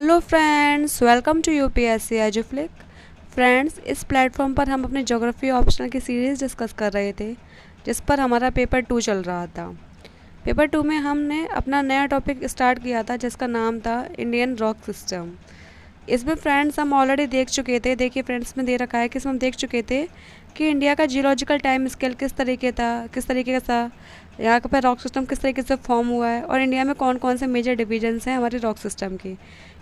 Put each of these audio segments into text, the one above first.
Hello friends, welcome to UPSC Eduflik. Friends, इस platform पर हम अपने ज्योग्राफी ऑप्शनल की सीरीज़ डिस्कस कर रहे थे, जिस पर हमारा पेपर 2 चल रहा था। पेपर 2 में हमने अपना नया टॉपिक स्टार्ट किया था, जिसका नाम था इंडियन रॉक सिस्टम। इसमें फ्रेंड्स हम ऑलरेडी देख चुके थे। देखिए फ्रेंड्स, में दे रखा है कि इसमें हम देख चुके थे कि इंडिया का जियोलॉजिकल टाइम स्केल किस तरीके का था, यहाँ पर रॉक सिस्टम किस तरीके से फॉर्म हुआ है, और इंडिया में कौन कौन से मेजर डिवीजन्स हैं हमारे रॉक सिस्टम के।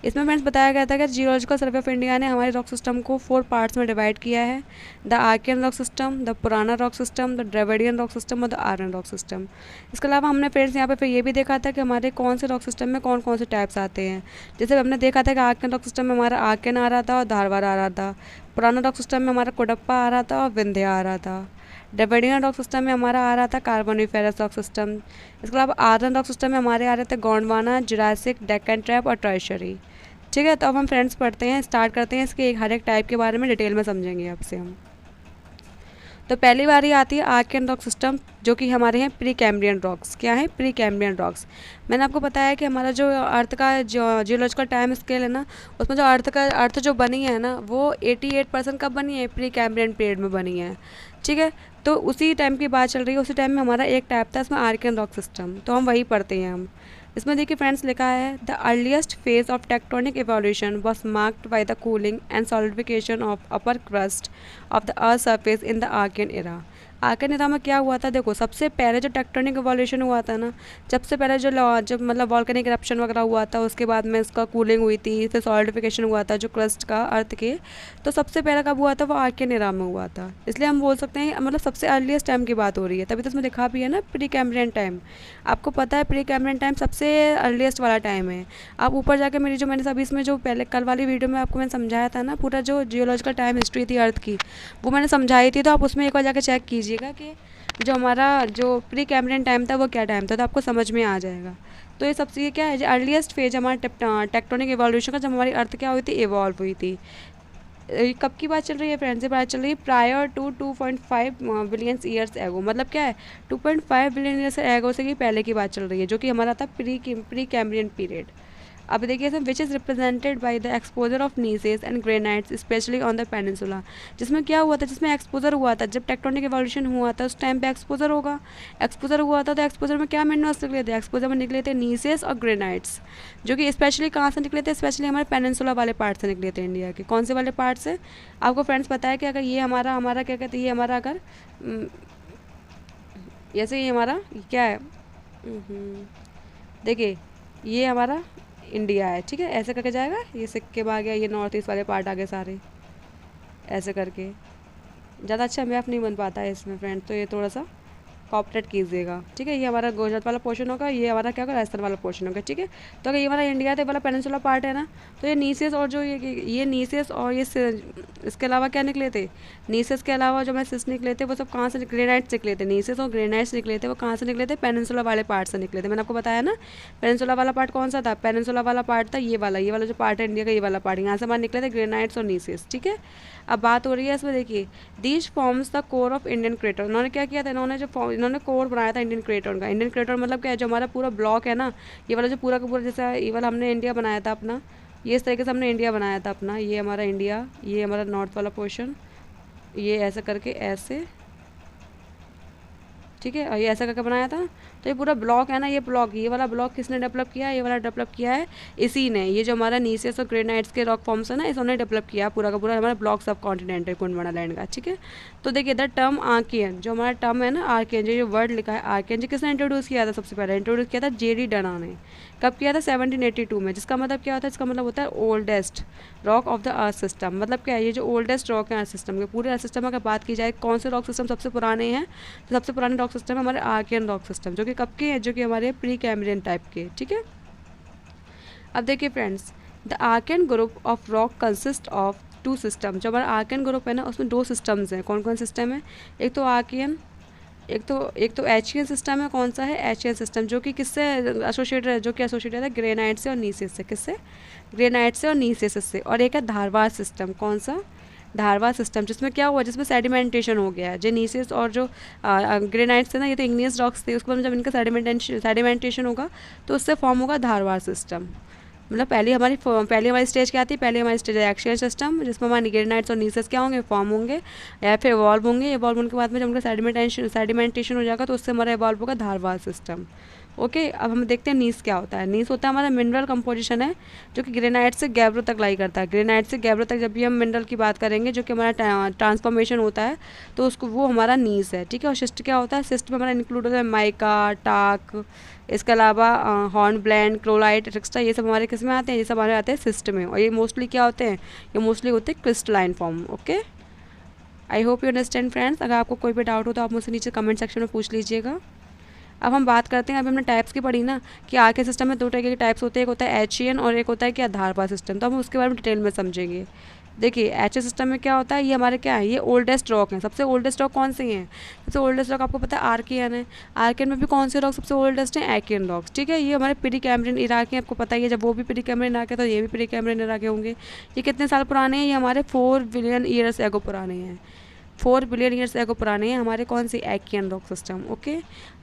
इसमें फ्रेंड्स बताया गया था कि जियोलॉजिकल सर्वे ऑफ इंडिया ने हमारे रॉक सिस्टम को 4 पार्ट्स में डिवाइड किया है: the Archaean rock system, the Purana rock system, the Dravidian rock system और द आर्यन रॉक सिस्टम। इसके अलावा हमने फ्रेंड्स यहाँ पे फिर ये भी देखा था कि हमारे कौन से रॉक सिस्टम में कौन कौन से टाइप्स आते हैं। जैसे हमने देखा था कि आर्कियन रॉक सिस्टम में हमारा आर्कियन आ रहा था और धारवाड़ आ रहा था। पुराना रॉक सिस्टम में हमारा कोडप्पा आ रहा था और विंध्या आ रहा था। द्रविडियन रॉक सिस्टम में हमारा आ रहा था कार्बोनिफेरस रॉक सिस्टम। इसके अलावा आर्यन रॉक सिस्टम में हमारे आ रहे थे गोंडवाना, जुरासिक, डेक्कन ट्रैप और टर्शियरी। ठीक है, तो अब हम फ्रेंड्स पढ़ते हैं, स्टार्ट करते हैं। इसके हर एक टाइप के बारे में डिटेल में समझेंगे आपसे हम। तो पहली बारी आती है आर्कियन रॉक सिस्टम, जो कि हमारे हैं प्री कैम्ब्रियन रॉक्स। क्या है? Pre Cambrian rocks. मैंने आपको बताया कि हमारा जो अर्थ का जियोलॉजिकल टाइम स्केल है ना, उसमें जो अर्थ जो बनी है ना, वो 88% कब बनी है? प्री कैम्ब्रियन पीरियड में बनी है। ठीक है, तो उसी टाइम की बात चल रही है। उसी टाइम में हमारा एक टाइप था इसमें आर्कियन रॉक सिस्टम, तो हम वही पढ़ते हैं हम। इसमें देखिए फ्रेंड्स, लिखा है the earliest phase of tectonic evolution was marked by the cooling and solidification of upper crust of the earth surface in the Archaean era. Archaean era में क्या हुआ था? देखो, सबसे पहले जो टेक्टोनिक इवोल्यूशन हुआ था ना, सबसे पहले जब मतलब वॉल्केनिक इरप्शन वगैरह हुआ था, उसके बाद में इसका कूलिंग हुई थी, फिर सॉलिडिफिकेशन हुआ था जो क्रस्ट का अर्थ के, तो सबसे पहले कब हुआ था? वो आर्कियन एरा में हुआ था। इसलिए हम बोल सकते हैं मतलब सबसे अर्लीस्ट टाइम की बात हो रही है, तभी तो इसमें लिखा भी है ना प्री कैम्ब्रियन टाइम। आपको पता है प्री कैम्ब्रियन टाइम सबसे अर्लीस्ट वाला टाइम है। आप ऊपर जाके मेरी जो मैंने अभी इसमें जो पहले कल वाली वीडियो में आपको मैंने समझाया था ना, पूरा जो जियोलॉजिकल टाइम हिस्ट्री थी अर्थ की, वो मैंने समझाई थी। तो आप उसमें एक बार जाके चेक कीजिएगा कि जो हमारा जो प्री कैम्ब्रियन टाइम था वो क्या टाइम था, तो आपको समझ में आ जाएगा। तो ये सबसे ये क्या है, जो अर्लीस्ट फेज हमारा टेक्टोनिक इवोल्यूशन का, जब हमारी अर्थ क्या हुई थी? इवॉल्व हुई थी। कब की बात चल रही है फ्रेंड्स? ये बात चल रही है प्रायर टू 2.5 बिलियन ईयर्स एगो। मतलब क्या है? 2.5 बिलियन ईयर्स एगो से ही पहले की बात चल रही है, जो कि हमारा था प्री कैम्ब्रियन पीरियड। अब देखिए इसमें which is represented by the exposure of nieces and granites specially on the peninsula. जिसमें क्या हुआ था? जिसमें एक्सपोजर हुआ था, जब टेक्टोनिक इवोल्यूशन हुआ था उस टाइम पे एक्सपोजर होगा। एक्सपोजर हुआ था, तो एक्सपोजर में क्या मिनरल्स निकले थे? एक्सपोजर में निकले थे नीसेस और ग्रेनाइट्स, जो कि स्पेशली कहाँ से निकले थे? स्पेशली हमारे पेनिनसुला वाले पार्ट से निकले थे इंडिया के। कौन से वाले पार्ट से? आपको फ्रेंड्स पता है कि अगर ये हमारा हमारा क्या कहते हैं, ये हमारा अगर जैसे ये हमारा क्या है, देखिए ये हमारा इंडिया है। ठीक है, ऐसे करके जाएगा, ये सिक्किम आ गया, ये नॉर्थ ईस्ट वाले पार्ट आ गए सारे, ऐसे करके। ज़्यादा अच्छा मैप नहीं बन पाता है इसमें फ्रेंड, तो ये थोड़ा सा कॉपरेट कीजिएगा। ठीक है, ये हमारा गुजरात वाला पोर्शन होगा, ये हमारा क्या होगा? राजस्थान वाला पोर्शन होगा। ठीक है, तो अगर ये हमारा इंडिया वाला पेनिनसुला पार्ट है ना, तो ये नीसेस और जो ये नीसेस और ये इसके अलावा क्या निकले थे? नीसेस के अलावा जो हमारे सिस निकले थे, वो सब कहाँ से? ग्रेनाइट्स निकले थे। नीसेस और ग्रेनाइट्स निकले थे, वो कहाँ से निकले थे? पेनिनसुला वाले पार्ट से निकले थे। मैंने आपको बताया ना, पेनिनसुला वाला पार्ट कौन सा था? पेनिनसुला वाला पार्ट था ये वाला जो पार्ट है इंडिया का, ये वाला पार्ट, यहाँ से हमारे निकले थे ग्रेनाइट्स और नीसेस। ठीक है, अब बात हो रही है इसमें, देखिए these forms the core of Indian crater. इन्होंने क्या किया था? इन्होंने कोर बनाया था इंडियन क्रेटर का। इंडियन क्रेटर मतलब क्या है? जो हमारा पूरा ब्लॉक है ना, ये वाला जो पूरा का पूरा, जैसा ये वाला हमने इंडिया बनाया था अपना, ये इस तरीके से हमने इंडिया बनाया था अपना। ये हमारा इंडिया, ये हमारा नॉर्थ वाला पोर्शन, ये ऐसे करके ऐसे। ठीक है, और ये ऐसा करके बनाया था। तो ये पूरा ब्लॉक है ना, ये ब्लॉक, ये वाला ब्लॉक किसने डेवलप किया है? ये वाला डेवलप किया है इसी ने। ये जो हमारा नीसेस और ग्रेनाइट्स के रॉक फॉर्म्स है ना, इसने डेवलप किया पूरा का पूरा हमारा ब्लॉक सब कॉन्टिनेंट है गोंडवाना लैंड का। ठीक है, तो देखिए द टर्म आर्कियन, जो हमारा टर्म है ना आर्कियन, जो वर्ड लिखा है आर्कियन, जो किसने इंट्रोड्यूस किया था? सबसे पहले इंट्रोड्यूस किया था जेडी डना ने। कब किया था? 1782 में। जिसका मतलब क्या होता है? इसका मतलब होता है oldest rock of the earth system. मतलब क्या है? ये जो ओल्डेस्ट रॉक है अर्थ सिस्टम के, पूरे अर्थ सिस्टम अगर बात की जाए कौन से रॉक सिस्टम सबसे पुराने हैं, तो सबसे पुराने रॉक सिस्टम है हमारे आर्कियन रॉक सिस्टम, जो कि कब के हैं? जो कि हमारे प्री कैम्ब्रियन टाइप के। ठीक है, अब देखिए friends, the Archaean group of rock consist of 2 system. जो हमारा आर्कियन ग्रुप है ना, उसमें 2 सिस्टम्स हैं। कौन कौन सिस्टम है? एक तो आर्कियन, एक तो एशियन सिस्टम है। कौन सा है? एशियन सिस्टम, जो कि किससे एसोसिएटेड है? जो कि एसोसिएटेड है ग्रेनाइट से और नीसेस से। किससे? ग्रेनाइट से और नीसेस से। और एक है धारवाड़ सिस्टम। कौन सा? धारवाड़ सिस्टम, जिसमें क्या हुआ? जिसमें सेडिमेंटेशन हो गया है। जो नीसेस और जो ग्रेनाइट्स थे ना, ये तो इग्नियस रॉक्स थे, उसके बाद जब इनका सेडिमेंटेशन होगा तो उससे फॉर्म होगा धारवाड़ सिस्टम। मतलब पहली हमारी स्टेज क्या आती है, पहले हमारी स्टेज है एक्सियल सिस्टम, जिसमें हमारे ग्रेनाइट्स और नीसेस क्या होंगे, फॉर्म होंगे या फिर इवॉल्व होंगे। इवॉल्व होने के बाद में जब उनका सेडिमेंटेशन हो जाएगा तो उससे हमारा इवॉल्व होगा धारवार सिस्टम। ओके, अब हम देखते हैं नीस क्या होता है। नीस होता है हमारा मिनरल कंपोजिशन है जो कि ग्रेनाइट से गैब्रो तक लाई करता है। ग्रेनाइट से गैब्रो तक जब भी हम मिनरल की बात करेंगे जो कि हमारा ट्रांसफॉर्मेशन होता है तो उसको वो हमारा नीस है, ठीक है। और शिस्ट क्या होता है, शिस्ट में हमारा इंक्लूड होता है माइका, टाक, इसके अलावा हॉर्न ब्लैंड, क्लोराइट एक्स्ट्रा, ये सब हमारे किस में आते हैं, ये सब हमारे आते हैं सिस्ट में। और ये मोस्टली क्या होते हैं, ये मोस्टली होते हैं crystalline form. Okay, I hope you understand friends. अगर आपको कोई भी डाउट हो तो आप मुझसे नीचे कमेंट सेक्शन में पूछ लीजिएगा। अब हम बात करते हैं, अभी हमने टाइप्स की पढ़ी ना कि आर्के सिस्टम में दो तरह के टाइप्स होते हैं, एक होता है एचियन और एक होता है क्या, धारवार सिस्टम। तो हम उसके बारे में डिटेल में समझेंगे। देखिए एचियन सिस्टम में क्या होता है, ये हमारे क्या है, ये ओल्डेस्ट रॉक है। सबसे ओल्डेस्ट रॉक कौन सी हैं, सबसे ओल्डेस्ट रॉक आपको पता है आर्कियन है। आर्कियन में भी कौन से रॉक सबसे ओल्डेस्ट हैं, एकियन रॉक्स, ठीक है। ये हमारे प्री कैम्ब्रियन इरा के, आपको पता ही है, जब वो भी प्री कैम्ब्रियन इरा के तो ये भी प्री कैम्ब्रियन इरा के होंगे। ये कितने साल पुराने हैं, ये हमारे 4 बिलियन ईयर्स एगो पुराने हैं। 4 बिलियन ईयर्स एगो पुराने हैं हमारे कौन सी, एकियन rock system. Okay,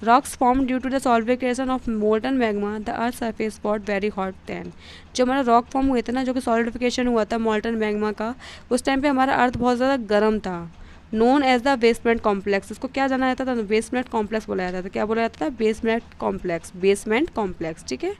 rocks form due to the solidification of molten magma, the earth surface got very hot then. जो हमारा रॉक फॉर्म हुए थे ना, जो कि सॉलिडिफिकेशन हुआ था मोल्टन मैग्मा का, उस टाइम पे हमारा अर्थ बहुत ज़्यादा गर्म था। Known as the basement complex, इसको क्या जाना जाता था, बेसमेंट कॉम्प्लेक्स बोला जाता था। क्या बोला जाता था, बेसमेंट कॉम्प्लेक्स, बेसमेंट कॉम्प्लेक्स, ठीक है।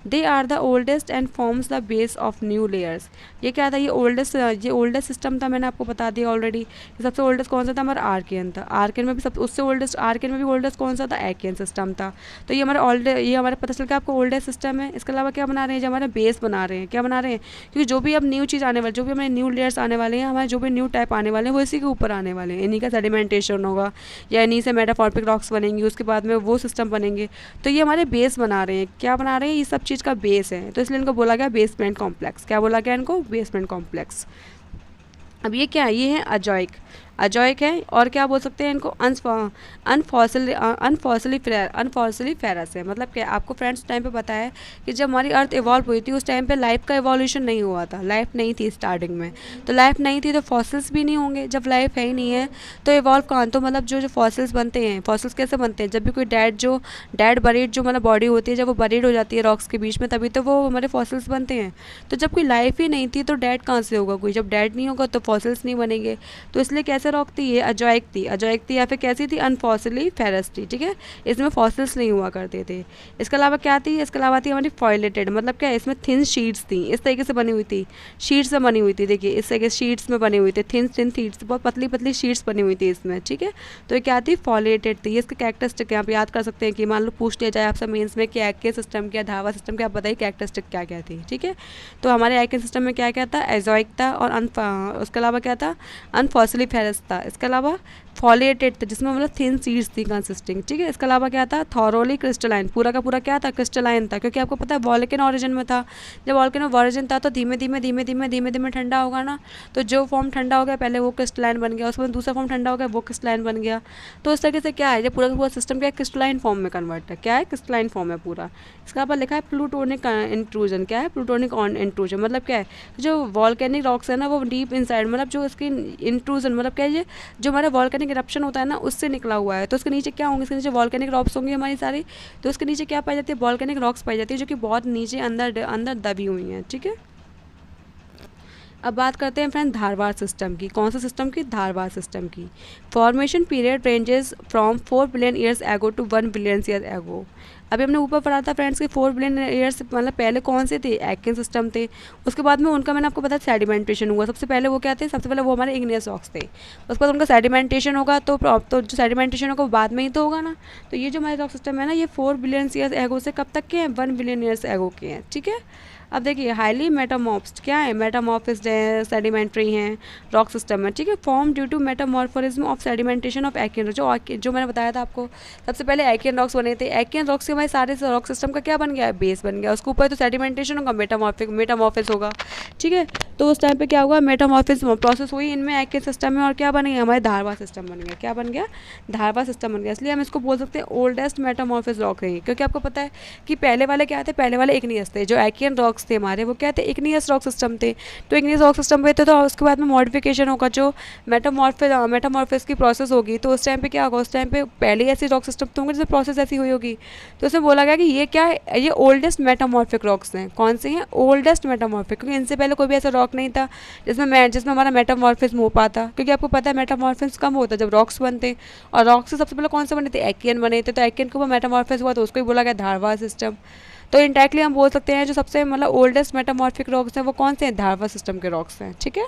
They are the oldest and forms the base of new layers. ये क्या था, ये ओल्डेस्ट सिस्टम था, मैंने आपको बता दिया ऑलरेडी। सबसे ओल्डेस्ट कौन सा था, हमारा आर्कियन था। आर्कियन में भी सब उससे ओल्डेस्ट, आर्कियन में भी ओल्डेस्ट कौन सा था, एकियन सिस्टम था। तो ये हमारे पता चल के आपको ओल्डेस्ट सिस्टम है। इसके अलावा क्या बना रहे हैं, जो हमारे बेस बना रहे हैं, क्या बना रहे हैं, क्योंकि जो भी अब न्यू चीज़ आने वाली, जो भी हमारे न्यू लेयर्स आने वाले हैं, हमारे जो भी न्यू टाइप आने वाले हैं वो इसी के ऊपर आने वाले हैं। इन्हीं का सेडिमेंटेशन होगा या इन्हीं से मेटामॉर्फिक रॉक्स बनेंगे, उसके बाद में वो सिस्टम बनेंगे। तो ये हमारे बेस बना रहे हैं, क्या बना रहे हैं, ये सब चीज़ का बेस है। तो इसलिए इनको बोला गया बेसमेंट कॉम्प्लेक्स। क्या बोला गया इनको, बेसमेंट कॉम्प्लेक्स। अब ये क्या है, ये है अजॉइक है। और क्या बोल सकते हैं इनको, अनफॉसिली फेरस है। मतलब क्या, आपको फ्रेंड्स टाइम पे पता है कि जब हमारी अर्थ इवॉल्व हुई थी उस टाइम पे लाइफ का इवोल्यूशन नहीं हुआ था, लाइफ नहीं थी स्टार्टिंग में। तो लाइफ नहीं थी तो फॉसिल्स भी नहीं होंगे। जब लाइफ है ही नहीं है तो इवॉल्व कहाँ, तो मतलब जो फॉसिल्स बनते हैं, फॉसिल्स कैसे बनते हैं, जब भी कोई डेड बरीड जो मतलब बॉडी होती है, जब वो बरीड हो जाती है रॉक्स के बीच में, तभी तो वो हमारे फॉसिल्स बनते हैं। तो जब कोई लाइफ ही नहीं थी तो डेड कहाँ से होगा कोई, जब डेड नहीं होगा तो फॉसिल्स नहीं बनेंगे। तो इसलिए कैसे रॉक थी, ये अजॉइक थी या फिर कैसी थी, अनफॉसिली फेरस थी, ठीक है। इसमें फॉसिल्स नहीं हुआ करते थे। इसके अलावा क्या थी, इसके अलावा थी हमारी फॉइलेटेड, मतलब क्या, इसमें थिन शीट्स थी, इस तरीके से बनी हुई थी, शीट्स में बनी हुई थी। देखिए इस तरीके शीट्स में बनी हुई थी, थिन शीट्स, बहुत पतली पतली शीट्स बनी हुई थी इसमें, ठीक है। तो ये क्या थी, फॉइलेटेड थी। इसके कैरेक्टरिस्टिक आप याद कर सकते हैं कि मान लो पूछ लिया जाए आपसे मेंस में कि एकियन सिस्टम क्या, धारवार सिस्टम क्या, आप बताइए कैरेक्टरिस्टिक क्या क्या थी, ठीक है। तो हमारे एकियन सिस्टम में क्या क्या था, एजॉइक था, और उसके अलावा क्या था, अनफॉसिली फेरस था। इसके अलावा फॉलिएटेड था, जिसमें मतलब थिन सीड्स थी कंसिस्टिंग, ठीक है। इसके अलावा क्या था, थॉरोली क्रिस्टलाइन, पूरा का पूरा क्या था, क्रिस्टलाइन था, क्योंकि आपको पता है वॉल्केन ओरिजिन में था। जब वॉल्केन ओरिजिन था तो धीमे धीमे ठंडा होगा ना, तो जो फॉर्म ठंडा हो गया पहले वो क्रिस्टलाइन बन गया, उसके बाद दूसरा फॉर्म ठंडा हो गया वो क्रिस्टलाइन बन गया। तो इस तरीके से क्या है, जब पूरा का पूरा सिस्टम क्या है, क्रिस्टलाइन फॉर्म में कन्वर्ट है, क्या है, क्रिस्टलाइन फॉर्म है पूरा। इसके ऊपर लिखा है प्लूटोनिक इंट्रूजन, क्या है, प्लूटोनिक इंट्रूजन, मतलब क्या है, जो वॉल्केनिक रॉक्स है ना वो डीप इनसाइड, मतलब जो इसकी इंट्रूजन, मतलब क्या है, जो हमारा वॉल्केनिक इरप्शन होता है ना उससे निकला हुआ है। तो उसके नीचे क्या होंगे, इसके नीचे वॉल्केनिक रॉक्स होंगे हमारी सारी। तो उसके नीचे क्या पाई जाती है, वॉल्केनिक रॉक्स पाई जाती है, जो कि बहुत नीचे अंदर दबी हुई हैं, ठीक है। अब बात करते हैं फ्रेंड धारवार सिस्टम की। कौन सा सिस्टम की, धारवार सिस्टम की। Formation period ranges from 4 billion years ago to 1 billion years ago. अभी हमने ऊपर पढ़ा था फ्रेंड्स कि 4 बिलियन ईयर्स मतलब पहले कौन से थे, एकियन सिस्टम थे। उसके बाद में उनका मैंने आपको बताया सेडिमेंटेशन हुआ। सबसे पहले वो क्या थे, सबसे पहले वो हमारे इग्नियस रॉक्स थे। उसके बाद उनका सेडिमेंटेशन होगा, तो जो सेडिमेंटेशन होगा वो बाद में ही तो होगा ना। तो ये जो हमारे रॉक सिस्टम है ना, ये 4 बिलियन ईयर्स एगो से कब तक के हैं, 1 बिलियन ईयर्स एगो के हैं, ठीक है। अब देखिए हाईली मेटामॉर्फ्ड क्या है, मेटामॉर्फिस्ड है, सेडिमेंट्री हैं रॉक सिस्टम में, ठीक है। Form due to metamorphism of sedimentation of एकियन, जो मैंने बताया था आपको, सबसे पहले एकियन रॉक्स बने थे। एकियन रॉक्स से हमारे सारे रॉक सिस्टम का क्या बन गया है, बेस बन गया। उसके ऊपर तो सेडिमेंटेशन होगा, मेटामॉर्फिस होगा, ठीक है। तो उस टाइम पे क्या हुआ, मेटामॉर्फिस प्रोसेस हुई इनमें एकियन सिस्टम में, और क्या बन गया, हमारे धारवार सिस्टम बन गया। क्या बन गया, धारवार सिस्टम बन गया। इसलिए हम इसको बोल सकते हैं ओल्डेस्ट मेटामॉर्फिस रॉक है, क्योंकि आपको पता है कि पहले वाले क्या थे, पहले वाले इग्नियस थे। जो एकियन रॉक्स रॉक्स थे हमारे वो क्या थे, इग्नियस रॉक सिस्टम थे। तो इग्नियस रॉक सिस्टम पे थे तो उसके बाद में मॉडिफिकेशन होगा, जो मेटामॉर्फिस की प्रोसेस होगी। तो उस टाइम पे क्या होगा, उस टाइम पे पहले ऐसी रॉक सिस्टम तो होंगे जिसमें प्रोसेस ऐसी हुई होगी। तो उसमें बोला गया कि ये क्या है, ये ओल्डेस्ट मेटामॉर्फिक रॉक्स हैं। कौन से हैं, ओल्डेस्ट मेटामॉर्फिक, क्योंकि इनसे पहले कोई भी ऐसा रॉक नहीं था जिसमें हमारा मेटामॉर्फिज्म हो पाता। क्योंकि आपको पता है मेटामॉर्फिज्म कब होता है, जब रॉक्स बनते। और रॉक्स से सबसे पहले कौन से बने थे, एक्कियन बने थे। तो एक्कियन के ऊपर मेटामॉर्फिज्म हुआ तो उसको ही बोला गया धारवाड़ सिस्टम। तो इंडायरेक्टली हम बोल सकते हैं जो सबसे मतलब ओल्डेस्ट मेटामॉर्फिक रॉक्स हैं वो कौन से हैं, धारवाड़ सिस्टम के रॉक्स हैं। ठीक है,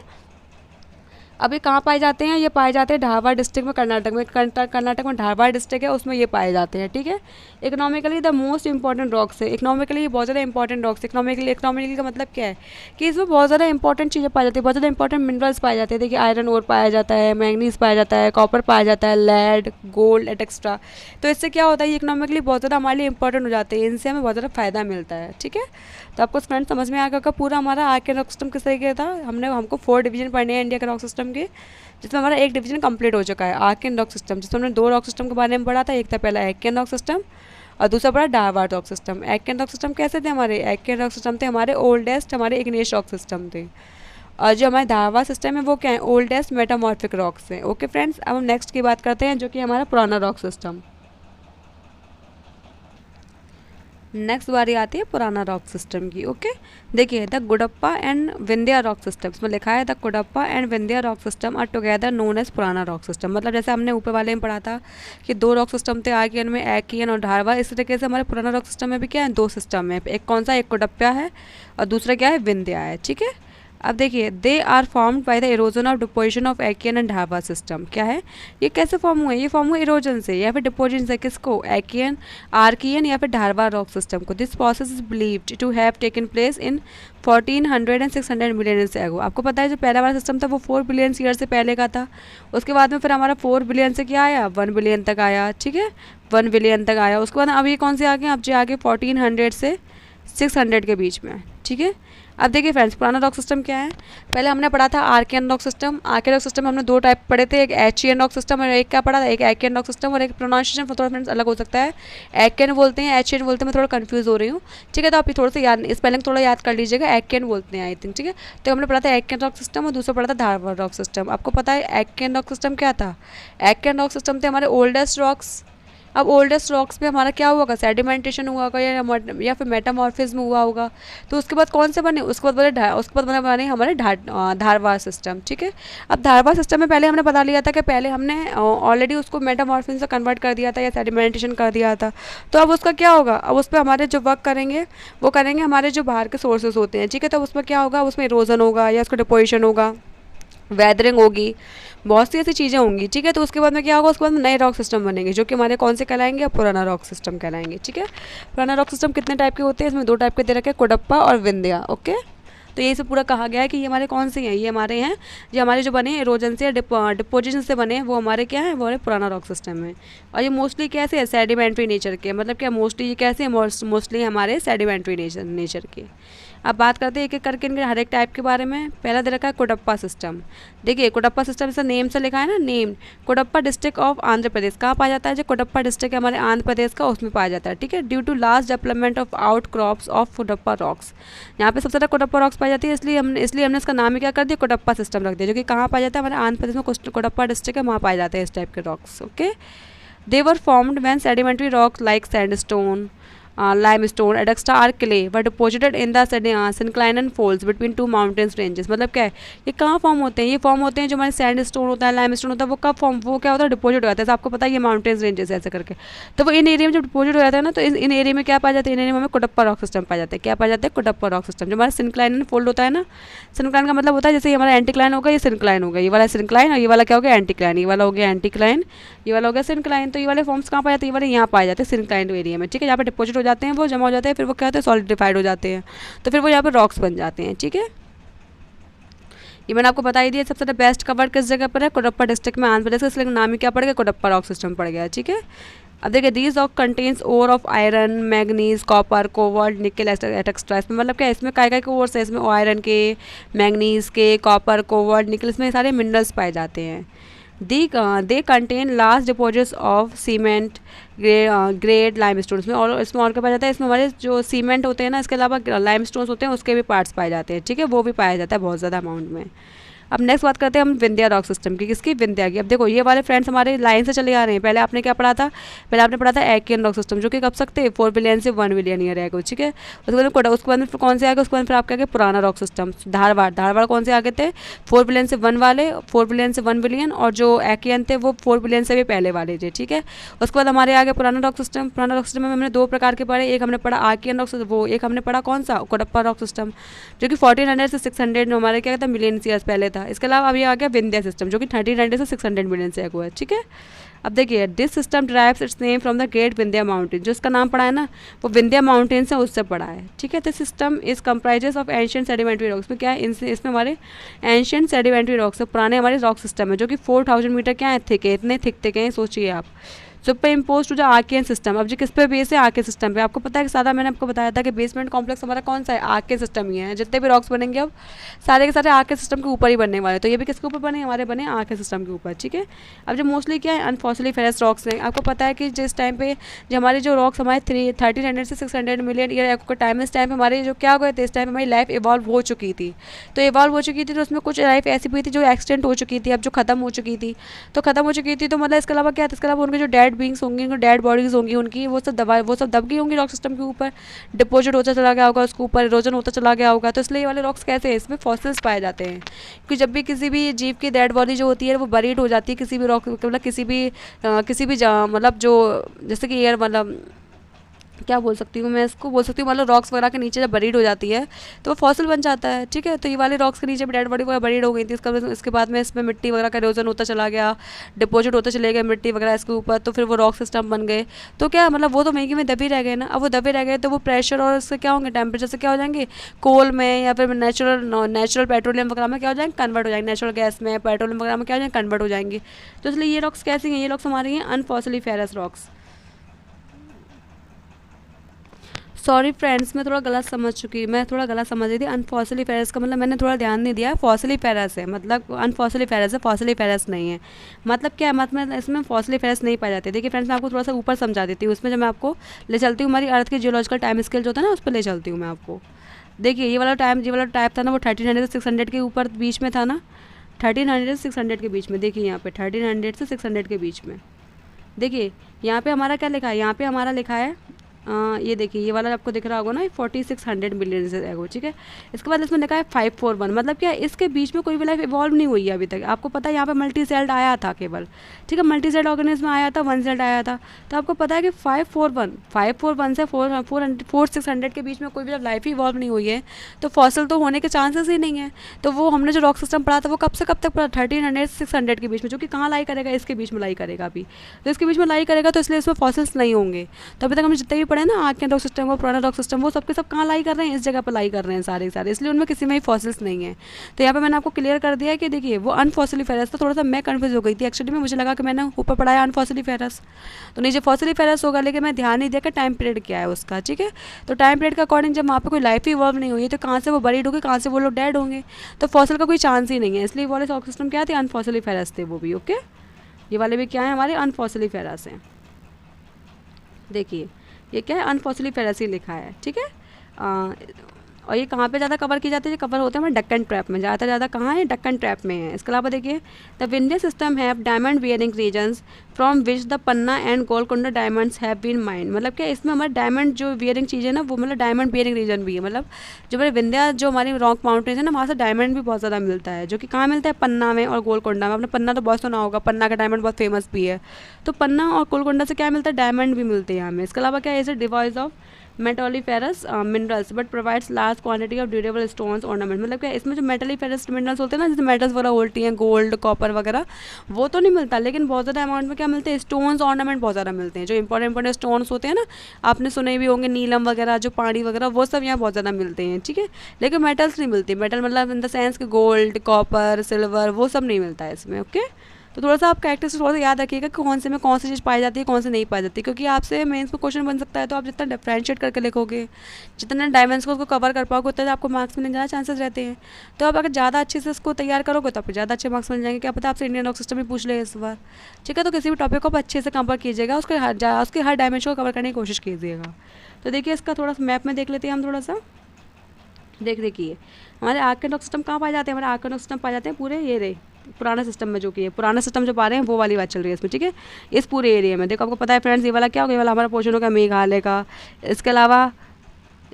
अब ये कहाँ पाए जाते हैं, ये पाए जाते हैं धारवाड़ डिस्ट्रिक्ट में, कर्नाटक में धारवाड़ डिस्ट्रिक्ट है, उसमें ये पाए जाते हैं। ठीक है, economically the most important rocks है, इकोनॉमिकली ये बहुत ज़्यादा इंपॉर्टेंट रॉक्स। इकोनॉमिकली का मतलब क्या है कि इसमें बहुत ज़्यादा इंपॉर्टेंट चीज़ें पाई जाती है, बहुत ज़्यादा इंपॉर्टेंट मिनरल्स पाए जाते हैं। देखिए आयरन ओर पाया जाता है, मैंगनीज पाया जाता है, कॉपर पाया जाता है, लेड, गोल्ड एटेक्स्ट्रा। तो इससे क्या होता है, ये इकोनॉमिकली बहुत ज़्यादा हमारे लिए इंपॉर्टेंट हो जाते हैं, इनसे हमें बहुत ज़्यादा फ़ायदा मिलता है। ठीक है, तो आपको फ्रेंड समझ में आ गया पूरा हमारा आर्कियन रॉक सिस्टम किस तरीके का था। हमको 4 डिवीजन पढ़ने हैं इंडिया के रॉक सिस्टम के, जिसमें हमारा एक डिवीजन कंप्लीट हो चुका है, आर्कियन रॉक सिस्टम, जिसमें हमने 2 रॉक सिस्टम के बारे में पढ़ा था। एक था पहला एक्कियन रॉक सिस्टम और दूसरा पढ़ा धारवाड़ रॉक सिस्टम। एक्कियन रॉक सिस्टम कैसे थे हमारे, एक्कियन रॉक सिस्टम थे हमारे ओल्डेस्ट, हमारे इग्नियस रॉक सिस्टम थे। और जो हमारे धारवाड़ सिस्टम है वो क्या है, ओल्डेस्ट मेटामॉर्फिक रॉक्स हैं। ओके फ्रेंड्स, अब हम नेक्स्ट की बात करते हैं जो कि हमारा पुराना रॉक सिस्टम। नेक्स्ट बारी आती है पुराना रॉक सिस्टम की। ओके, देखिए the Cuddapah and Vindhya rock system, इसमें लिखा है the Cuddapah and Vindhya rock system are together known as Purana rock system. मतलब जैसे हमने ऊपर वाले में पढ़ा था कि 2 रॉक सिस्टम थे आर्कियन में, एक्कियन और धारवाड़। इस तरीके से हमारे पुराना रॉक सिस्टम में भी क्या है, 2 सिस्टम है। एक कौन सा, एक गुडप्पा है और दूसरा क्या है, विंध्या है। ठीक है, अब देखिए they are formed by the erosion of deposition of एक्कियन एंड धारवाड़ सिस्टम। क्या है, ये कैसे फॉर्म हुए, ये फॉर्म हुए इरोजन से या फिर डिपोजिशन से। किसको, एक्कियन, आर्कियन या फिर धारवाड़ रॉक सिस्टम को। This process is believed to have taken place in 1400 and 600 million years ago. आपको पता है जो पहला वाला सिस्टम था वो 4 बिलियन ईयर से पहले का था। उसके बाद में फिर हमारा 4 बिलियन से क्या आया, 1 बिलियन तक आया। ठीक है, 1 बिलियन तक आया। उसके बाद अब ये कौन से आ गए, अब जो आगे 1400 से 600 के बीच में। ठीक है, अब देखिए फ्रेंड्स पुराना रॉक सिस्टम क्या है। पहले हमने पढ़ा था Archaean rock system. Archaean rock system में हमने 2 टाइप पढ़े थे, एक एचियन रॉक सिस्टम और एक क्या पढ़ा था, एक एक्कियन रॉक सिस्टम। और एक प्रोनाउंसिएशन थोड़ा फ्रेंड्स अलग हो सकता है, एक्कियन बोलते हैं, एचियन बोलते हैं, मैं थोड़ा कंफ्यूज हो रही हूँ। ठीक है, तो आप ये थोड़ा सा याद, इस स्पेलिंग थोड़ा याद कर लीजिएगा, एक्कियन बोलते हैं आई थिंक। ठीक है, तो हमने पढ़ा था एक्कियन रॉक सिस्टम और दूसरा पढ़ा था धारवाड़ रॉक सिस्टम। आपको पता है एक्कियन रॉक सिस्टम क्या था, एक्कियन रॉक सिस्टम थे हमारे ओल्डेस्ट रॉक्स। अब ओल्डेस्ट रॉक्स में हमारा क्या हुआ होगा, सेडिमेंटेशन हुआ होगा या फिर मेटामॉर्फिज्म हुआ होगा। तो उसके बाद कौन से बने, उसके बाद बने हमारे धारवाड़ सिस्टम। ठीक है, अब धारवाड़ सिस्टम में पहले हमने बता लिया था कि पहले हमने ऑलरेडी उसको मेटामॉर्फिज्म से कन्वर्ट कर दिया था या सेडिमेंटेशन कर दिया था। तो अब उसका क्या होगा, अब उस पर हमारे जो वर्क करेंगे वो करेंगे हमारे जो बाहर के सोर्सेज होते हैं। ठीक है, तो उसमें क्या होगा, उसमें इरोजन होगा या उसका डिपोजिशन होगा, वेदरिंग होगी, बहुत सी ऐसी चीज़ें होंगी। ठीक है, तो उसके बाद में क्या होगा, उसके बाद में नए रॉक सिस्टम बनेंगे जो कि हमारे कौन से कहलाएंगे, पुराना रॉक सिस्टम कहलाएंगे। ठीक है, पुराना रॉक सिस्टम कितने टाइप के होते हैं, इसमें 2 टाइप के दे रखे हैं, गुडप्पा और विंध्या। ओके, तो यही से पूरा कहा गया है कि ये हमारे कौन से हैं, ये हमारे हैं जो हमारे जो बने इरोजन से डिपोजिशन से बने वो हमारे क्या है, वो हमारे पुराना रॉक सिस्टम है। और ये मोस्टली कैसे है, सेडिमेंट्री नेचर के, मतलब क्या मोस्टली ये कैसे है, मोस्टली हमारे सेडिमेंट्री नेचर के। अब बात करते हैं एक एक करके इनके हर एक टाइप के बारे में। पहला दे रखा है कुडप्पा सिस्टम। देखिए कुडप्पा सिस्टम जैसे नेम से लिखा है ना, name Cuddapah district of Andhra Pradesh. कहाँ पाया जाता है, जो कुडप्पा डिस्ट्रिक्ट है हमारे आंध्र प्रदेश का, उसमें पाया जाता है। ठीक है, due to large development of outcrops of Cuddapah rocks. यहाँ पे सबसे ज़्यादा कुडप्पा रॉक्स पाई जाती है, इसलिए हमने इसका नाम ही क्या कर दिया, कुडप्पा सिस्टम रख दिया, जो कि कहाँ पाया जाता है, हमारे आंध्र प्रदेश में कुडप्पा डिस्ट्रिक्ट है, वहाँ पाए जाते हैं इस टाइप के rocks. Okay, they were formed when sedimentary rocks like sandstone, limestone etc are clay were deposited in the synclinal folds between 2 mountains ranges। मतलब क्या है, ये कहाँ फॉर्म होते हैं, ये फॉर्म होते हैं जो हमारे सैंडस्टोन होता है, लाइमस्टोन होता है, वो कब फॉर्म, वो क्या होता है, डिपोजिट हो जाता है। आपको पता है ये माउंटेन्स रेंजेस ऐसे करके, तो वो इन एरिया में जब डिपोजिट हो जाता है ना, तो इन एरिया में क्या पाया जाता है, इन एरिया में हमें कुडप्पा रॉक सिस्टम पाया जाता है। क्या पाया जाता है, कुडप्पा रॉक सिस्टम। जो हमारा सिंक्लाइन फोल्ड होता है ना, सिंक्लाइन का मतलब होता है जैसे हमारा एंटीक्लाइन होगा, ये सिंक्लाइन होगा, ये वाला सिंक्लाइन और ये वाला क्या हो गया, एंटीक्लाइन। ये वाला हो गया एंटीक्लाइन, ये वाला हो गया सिंक्लाइन। तो ये वाले फॉर्म्स कहाँ पाए जाते हैं, ये वाले यहाँ पाए जाते हैं सिंक्लाइन एरिया में। ठीक है, यहाँ पे डिपोजिट हो जाते हैं, वो जमा हो जाते हैं, फिर वो क्या होते हैं, सॉलिडिफाइड हो जाते हैं, तो फिर वो यहाँ पे रॉक्स बन जाते हैं। ठीक है, ये मैंने आपको बता ही दिया। सबसे बेस्ट कवर किस जगह पर है, कुडप्पा डिस्ट्रिक्ट में, आंध्र प्रदेश का, इसलिए नाम ही क्या पड़ गया, कुडप्पा रॉक सिस्टम पड़ गया। ठीक है, अब देखिए these rock contains ore of iron, manganese, copper, cobalt, nickel etcetera. इसमें मतलब क्या है, इसमें काय के ओर्स है, इसमें आयरन के, मैग्नीज के, कॉपर, कोबाल्ट, निकल, इसमें सारे मिनरल्स पाए जाते हैं। They contain large deposits of cement grade lime stones में, और इसमें और क्या पाया जाता है, इसमें हमारे जो सीमेंट होते हैं ना, इसके अलावा लाइम स्टोन्स होते हैं उसके भी पार्ट्स पाए जाते हैं, ठीक है, वो भी पाया जाता है बहुत ज़्यादा अमाउंट में। अब नेक्स्ट बात करते हैं हम विंध्या रॉक सिस्टम की। किसकी? विंध्या की। अब देखो ये वाले फ्रेंड्स हमारे लाइन से चले आ रहे हैं। पहले आपने क्या पढ़ा था? पहले आपने पढ़ा था एकियन रॉक सिस्टम, जो कि कब सकते 4 बिलियन से 1 बिलियन ईयर आएगा, ठीक है। उसके बाद में कौन से आएगा? उसके बाद फिर आपके आगे पुराना रॉक सिस्टम धारवाड़ कौन से आगे थे? 4 बिलियन से 1 वाले, 4 बिलियन से 1 बिलियन, और जो एकियन थे वो 4 बिलियन से भी पहले वाले थे, ठीक है। उसके बाद हमारे आगे पुराना रॉक सिस्टम। पुराना रॉक सिस्टम में हमने 2 प्रकार के पढ़े, एक हमने पढ़ा आर्कियन रॉक, वो एक हमने पढ़ा कौन सा? कोडप्पा रॉक सिस्टम, जो कि 1400 से 600 में हमारे क्या था, मिलियन ईयर्स पहले था। इसके अलावा अभी आ गया विंध्या सिस्टम, जो कि 1300 से 600 मिलियन से हुआ है, ठीक है। अब देखिए, this system derives it's name from the great Vindhya mountain, जो इसका नाम पड़ा है ना वो विंध्या माउंटेन से उससे पड़ा है, ठीक है। This system is comprises of ancient sedimentary rocks. में क्या है? इसमें हमारे एंशिएंट सेडिमेंट्री रॉक्स, पुराने हमारे रॉक सिस्टम है, जो कि 4000 मीटर क्या है, थिक है, इतने थिक है, सोचिए आप। Superimpose to the Archaean system. अब जी किस पे बेस है? आर्कियन सिस्टम पे। आपको पता है कि सादा मैंने आपको बताया था कि बेसमेंट कॉम्प्लेक्स हमारा कौन सा है? आर्कियन सिस्टम ही है। जितने भी रॉक्स बनेंगे अब सारे के सारे आर्कियन सिस्टम के ऊपर ही बनने वाले, तो ये भी किसके ऊपर बने? हमारे बने आर्कियन सिस्टम के ऊपर, ठीक है। अब जो मोस्टली क्या है, अनफॉसिलिफेरस रॉक्स हैं। आपको पता है कि जिस टाइम पे जो हमारे जो रॉक्स हमारे 1300 से 600 मिलियन ईयर का टाइम, इस टाइम पे हमारे जो क्या हो गए थे, इस टाइम हमारी लाइफ इवॉल्व हो चुकी थी। तो इवॉल्व हो चुकी थी तो उसमें कुछ लाइफ ऐसी भी थी जो एक्सटेंट हो चुकी थी, अब जो खत्म हो चुकी थी, तो खत्म हो चुकी थी। तो मतलब इसके अलावा क्या था? इसके अलावा उनके जो डेड बींग्स होंगे, डेड बॉडीज होंगी उनकी, वो सब दब गई होंगी रॉक सिस्टम के ऊपर, डिपोजिट होता चला गया होगा, उसके ऊपर इरोजन होता चला गया होगा। तो इसलिए ये वाले रॉक्स कैसे हैं? इसमें फॉसिल्स पाए जाते हैं, क्योंकि जब भी किसी भी जीव की डेड बॉडी जो होती है वो बरीड हो जाती है किसी भी रॉक, मतलब किसी भी मतलब जो जैसे कि एयर, मतलब क्या बोल सकती हूँ मैं इसको, बोल सकती हूँ मतलब रॉक्स वगैरह के नीचे जब बरीड हो जाती है तो वो फॉसिल बन जाता है, ठीक है। तो ये वाले रॉक्स के नीचे भी डेड बॉडी वगैरह बरीड हो गई थी। इसके बाद में इसमें मिट्टी वगैरह का इरोजन होता चला गया, डिपोजिट होता चले गए मिट्टी वगैरह इसके ऊपर, तो फिर वो रॉक सिस्टम बन गए। तो क्या मतलब वो तो महंगी में दबी रह गए ना। अब वो दबे रह गए तो वो प्रेशर और इससे क्या होंगे, टेम्परेचर से क्या हो जाएंगे, कोल में या फिर नेचुरल पेट्रोलियम वगैरह में क्या हो जाएंगे, कन्वर्ट हो जाएंगे, नेचुरल गैस में, पेट्रोलियम वगैरह में क्या हो जाएंगे, कन्वर्ट हो जाएंगे। तो इसलिए ये रॉक्स कैसी हैं? ये रॉक्स हमारी हैं अनफॉसिलिफेरस रॉक्स। सॉरी फ्रेंड्स, मैं थोड़ा गलत समझ रही थी। अनफॉसिलिफेरस का मतलब मैंने थोड़ा ध्यान नहीं दिया, फॉसिलिफेरस है, मतलब अनफॉसिलिफेरस है, फॉसिलिफेरस नहीं है। मतलब क्या है? मतलब इसमें फॉसिलिफेरस नहीं पाए जाते। देखिए फ्रेंड्स, मैं आपको थोड़ा सा ऊपर समझा देती हूँ। उसमें जब मैं आपको ले चलती हूँ हमारी अर्थ की जियोलॉजिकल टाइम स्केल जो होता है ना, उस पर ले चलती हूँ मैं आपको। देखिए ये वाला टाइप था ना, वो 1300 से 600 के ऊपर बीच में था ना, 1300 से 600 के बीच में। देखिए यहाँ पे 1300 से 600 के बीच में, देखिए यहाँ पे हमारा क्या लिखा है, यहाँ पे हमारा लिखा है ये देखिए, ये वाला आपको दिख रहा होगा ना, 4600 मिलियन से है, ठीक है। इसके बाद इसमें लिखा है 541, मतलब क्या, इसके बीच में कोई भी लाइफ इवॉल्व नहीं हुई है अभी तक। आपको पता है यहाँ पे मल्टी सेल्ड आया था केवल, ठीक है, मल्टी सेल्ड ऑर्गेनिज्म आया था, 1 सेल्ड आया था। तो आपको पता है कि 541 से 4600 के बीच में कोई भी लाइफ ही इवॉल्व नहीं हुई है, तो फॉसिल तो होने के चांसेस ही नहीं है। तो वो हमने जो रॉक सिस्टम पढ़ा था वो कब से कब तक पढ़ा? 1300 से 600 के बीच में, जो कि कहाँ लाई करेगा, इसके बीच में लाई करेगा अभी। तो इसके बीच में लाई करेगा, तो इसलिए इसमें फॉसिल्स नहीं होंगे। तो अभी तक हमने जितने भी पढ़े ना, आर्कियन रॉक सिस्टम वो पुराना रॉक सिस्टम, वो सबके सब कहाँ लाई कर रहे हैं? इस जगह पर लाई कर रहे हैं सारे सारे, इसलिए उनमें किसी में ही फॉसिल्स नहीं है। तो यहाँ पे मैंने आपको क्लियर कर दिया है कि देखिए वो अनफॉसिलिफेरस था। थोड़ा सा मैं कन्फ्यूज हो गई थी एक्चुअली में, मुझे लगा कि मैंने ऊपर पढ़ाया अनफॉसिलिफेरस, तो नीचे फॉसिलिफेरस होगा, लेकिन मैं ध्यान नहीं दिया कि टाइम पीरियड क्या है उसका, ठीक है। तो टाइम पीरियड के अकॉर्डिंग जब वहाँ पे कोई लाइफ ही इवॉल्व नहीं हुई है, तो कहाँ से वो बरीड होगी, कहाँ से वो लोग डेड होंगे? तो फॉसिल का कोई चांस ही नहीं है, इसलिए वाले रॉक सिस्टम क्या थे? अनफॉसिलिफेरस थे वो भी, ओके। ये वाले भी क्या है? हमारे अनफॉसिलिफेरस हैं। देखिए ये क्या है? अनफॉसिलिफेरस ही लिखा है, ठीक है। और ये कहाँ पे ज़्यादा कवर की जाती है? कवर होते हैं हमारे डक्कन ट्रैप में, ज़्यादा कहाँ है? डक्कन ट्रैप में है। इसके अलावा देखिए, the Vindhya system have diamond bearing regions from which the Panna and Golconda diamonds have been mined. मतलब क्या, इसमें हमारे डायमंड जो बियरिंग चीज़ है ना, वो मतलब डायमंड बियरिंग रीजन भी है। मतलब जो हमारे विंध्या जो हमारी रॉक माउंटेन्स है ना, वहाँ से डायमंड भी बहुत ज़्यादा मिलता है, जो कि कहाँ मिलता है? पन्ना में और गोलकोंडा में। आपने पन्ना तो बहुत सुना होगा, पन्ना का डायमंड बहुत फेमस भी है। तो पन्ना और गोलकोंडा से क्या मिलता है? डायमंड भी मिलते हैं हमें। इसके अलावा क्या है? Is devoid of metalliferous minerals but provides large quantity of durable stones ornament. मतलब क्या, इसमें जो मेटालिफेरस मिनरल्स होते हैं ना, जैसे मेटल्स वगैरह होती हैं, गोल्ड कॉपर वगैरह, वो तो नहीं मिलता, लेकिन बहुत ज़्यादा अमाउंट में क्या मिलते हैं? स्टोन्स ऑर्नामेंट बहुत ज़्यादा मिलते हैं। जो इंपॉर्टेंट स्टोन्स होते हैं ना, आपने सुने भी होंगे, नीलम वगैरह, जो पानी वगैरह, वो सब यहाँ बहुत ज़्यादा मिलते हैं, ठीक है। लेकिन मेटल्स नहीं मिलती। मेटल मतलब इन द सेंस कि गोल्ड, कॉपर, सिल्वर, वो सब नहीं मिलता है इसमें, ओके। तो थोड़ा सा आप कैरेक्टर्स थोड़ा सा याद रखिएगा कि कौन से में कौन सी चीज़ पाई जाती है, कौन से नहीं पाई जाती, क्योंकि आपसे मेंस में क्वेश्चन बन सकता है। तो आप जितना डिफ्रेंशिएट करके लिखोगे, जितना डायमेंशन को उसको कवर कर पाओगे, उतना आपको मार्क्स मिलने ज़्यादा चांसेस रहते हैं। तो आप अगर ज़्यादा अच्छे से इसको तैयार करोगे तो आपको ज़्यादा अच्छे मार्क्स मिल जाएंगे। क्या पता आपसे इंडियन रॉक सिस्टम भी पूछ ले इस बार, ठीक है। तो किसी भी टॉपिक को आप अच्छे से कवर कीजिएगा, उसके हर डायमेंशन को कवर करने की कोशिश कीजिएगा। तो देखिए इसका थोड़ा सा मैप में देख लेते हैं हम थोड़ा सा। देखिए हमारे आर्कन सिस्टम कहाँ पाए जाते हैं, हमारे आर्कन सिस्टम पाए जाते हैं पूरे ये रे पुराना सिस्टम में, जो कि है पुराना सिस्टम जो पा रहे हैं वो वाली बात चल रही है इसमें, ठीक है। इस पूरे एरिया में देखो, आपको पता है फ्रेंड्स, ये वाला क्या हो गया, ये वाला हमारा पोर्शन हो गया मेघालय का। इसके अलावा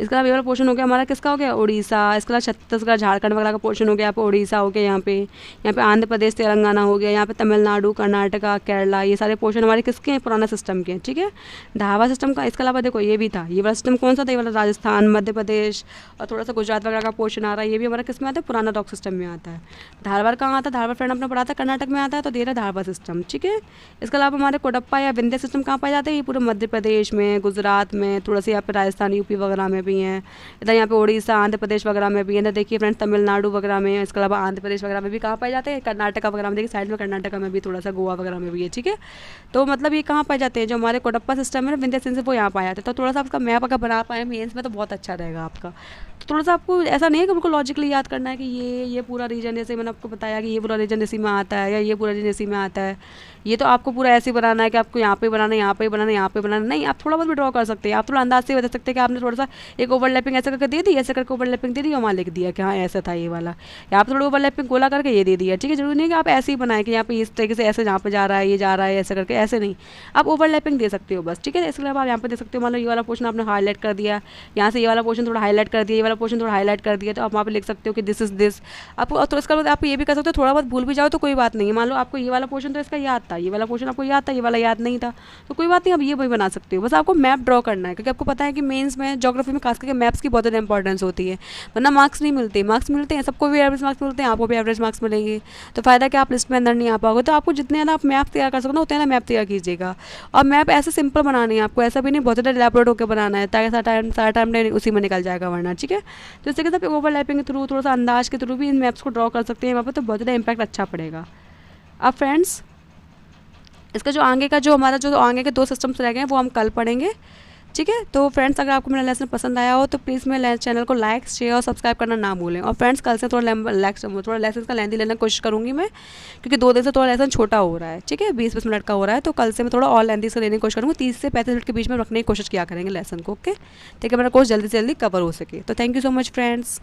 ये वाला पोर्शन हो गया हमारा किसका हो गया, उड़ीसा। इसके अलावा छत्तीसगढ़ झारखंड वगैरह का पोर्शन हो गया, यहाँ पे उड़ीसा हो गया, यहाँ पे आंध्र प्रदेश तेलंगाना हो गया, यहाँ पे तमिलनाडु कर्नाटका केरला, ये सारे पोर्शन हमारे किसके हैं, पुराना सिस्टम के हैं, ठीक है। ढाबा सिस्टम का इसके अलावा देखो ये भी था, ये वाला सिस्टम कौन सा था, ये वाला राजस्थान मध्य प्रदेश और थोड़ा सा गुजरात वगैरह का पोर्शन आ रहा है, ये भी हमारा किस में आता है, पुराना रॉक सिस्टम में आता है। धारवाड़ कहाँ आता है, धारवाड़ फ्रेंड अपने पढ़ा था कर्नाटक में आता है, तो दे रहा है धारवाड़ सिस्टम, ठीक है। इसके अलावा हमारे कोडप्पा या विंध्य सिस्टम कहाँ पाए जाते हैं, ये पूरे मध्य प्रदेश में, गुजरात में, थोड़ा सा यहाँ पे राजस्थान यूपी वगैरह में भी हैं, यहाँ पे उड़ीसा आंध्र प्रदेश वगैरह में भी है। देखिए फ्रेंड्स तमिलनाडु वगैरह में, इसके अलावा आंध्र प्रदेश वगैरह में भी कहाँ पाए जाते हैं, कर्नाटका वगैरह में। देखिए साइड में कर्नाटका में भी, थोड़ा सा गोवा वगैरह में भी है, ठीक है। तो मतलब ये कहाँ पाए जाते हैं, जो हमारे कोडप्पा सिस्टम है ना विंध्य सिस्टम, वो यहाँ पाए जाते हैं। तो थोड़ा सा आपका मैप अगर बना पाए मेंस में तो बहुत अच्छा रहेगा आपका। तो थोड़ा सा आपको ऐसा नहीं है कि उनको लॉजिकली याद करना है कि ये पूरा रीजन, जैसे मैंने आपको बताया कि ये पूरा रीजन इसी में आता है या ये पूरा रीजन इसी में आता है, ये तो आपको पूरा ऐसे बनाना है कि आपको यहाँ पे बनाना है, यहाँ पे बनाना है, यहाँ पे बनाना नहीं। आप थोड़ा बहुत भी ड्रॉ कर सकते हैं, आप थोड़ा अंदाज से बता सकते हैं कि आपने थोड़ा सा एक ओवरलैपिंग ऐसे करके दे दी, ऐसे करके ओवरलैपिंग दे दी और वहाँ लिख दिया कि हाँ ऐसा था ये वाला, यहाँ पे थोड़ा ओवरलैपिंग गोला करके ये दे दिया, ठीक है। जरूरी नहीं कि आप ऐसे ही बनाएं कि यहाँ पे इस तरीके से ऐसे जहाँ पे जा रहा है ये जा रहा है ऐसे करके, ऐसे नहीं, आप ओवरलैपिंग दे सकते हो बस, ठीक है। इसके अलावा आप यहाँ पे दे सकते हो, मान लो ये वाला पोर्शन आपने हाईलाइट कर दिया, यहाँ से ये वाला पोर्शन थोड़ा हाईलाइट कर दिया, ये वाला पोर्शन थोड़ा हाईलाइट कर दिया, तो आप वहाँ पे लिख सकते हो कि दिस इज दिस। आप तो इसका बाद आप ये भी कर सकते हो, थोड़ा बहुत भूल भी जाओ तो कोई बात नहीं है। मान लो आपको ये वाला पोर्शन तो इसका याद था, ये वाला पोर्शन आपको याद था, ये वाला याद नहीं था, तो कोई बात नहीं, आप ये भी बना सकते हो। बस आपको मैप ड्रॉ करना है, क्योंकि आपको पता है कि मेंस में ज्योग्राफी में खास करके मैप्स की बहुत ज़्यादा इंपॉर्टेंस होती है, वरना मार्क्स नहीं मिलते। मार्क्स मिलते हैं सबको भी, एवरेज मार्क्स मिलते हैं, आपको भी एवरेज मार्क्स मिलेंगे, तो फायदा कि आप लिस्ट में अंदर नहीं आ पाओगे। तो आपको जितने ज़्यादा आप मैप तैयार कर सको ना, उतने ज़्यादा मैप तैयार कीजिएगा। और मैप ऐसे सिंपल बनानी है आपको, ऐसा भी नहीं बहुत ज़्यादा इलैबोरेट होकर बनाना है, ताकि सारा टाइम उसी में निकल जाएगा वरना, ठीक है। तो इससे के ओवरलैपिंग के थ्रू, थोड़ा सा अंदाज के थ्रू भी इन मैप्स को ड्रॉ कर सकते हैं वहाँ पर, तो बहुत ज़्यादा इंपैक्ट अच्छा पड़ेगा। अब फ्रेंड्स इसका जो आगे का जो हमारा जो आगे के 2 सिस्टम्स रह गए हैं वो हम कल पढ़ेंगे, ठीक है। तो फ्रेंड्स अगर आपको मेरा लेसन पसंद आया हो तो प्लीज़ मेरे चैनल को लाइक शेयर और सब्सक्राइब करना ना भूलें। और फ्रेंड्स कल से थोड़ा लेसन का लेंथी लेने की कोशिश करूँगी मैं, क्योंकि 2 दिन से थोड़ा लेसन छोटा हो रहा है, ठीक है, 20-20 मिनट का हो रहा है। तो कल से मैं थोड़ा और लेंथी से लेने की कोशिश करूँगी, 30 से 35 मिनट के बीच में रखने की कोशिश किया करेंगे लेसन को, ओके, ठीक है, मेरा कोर्स जल्दी से जल्दी कवर हो सके। तो thank you so much friends.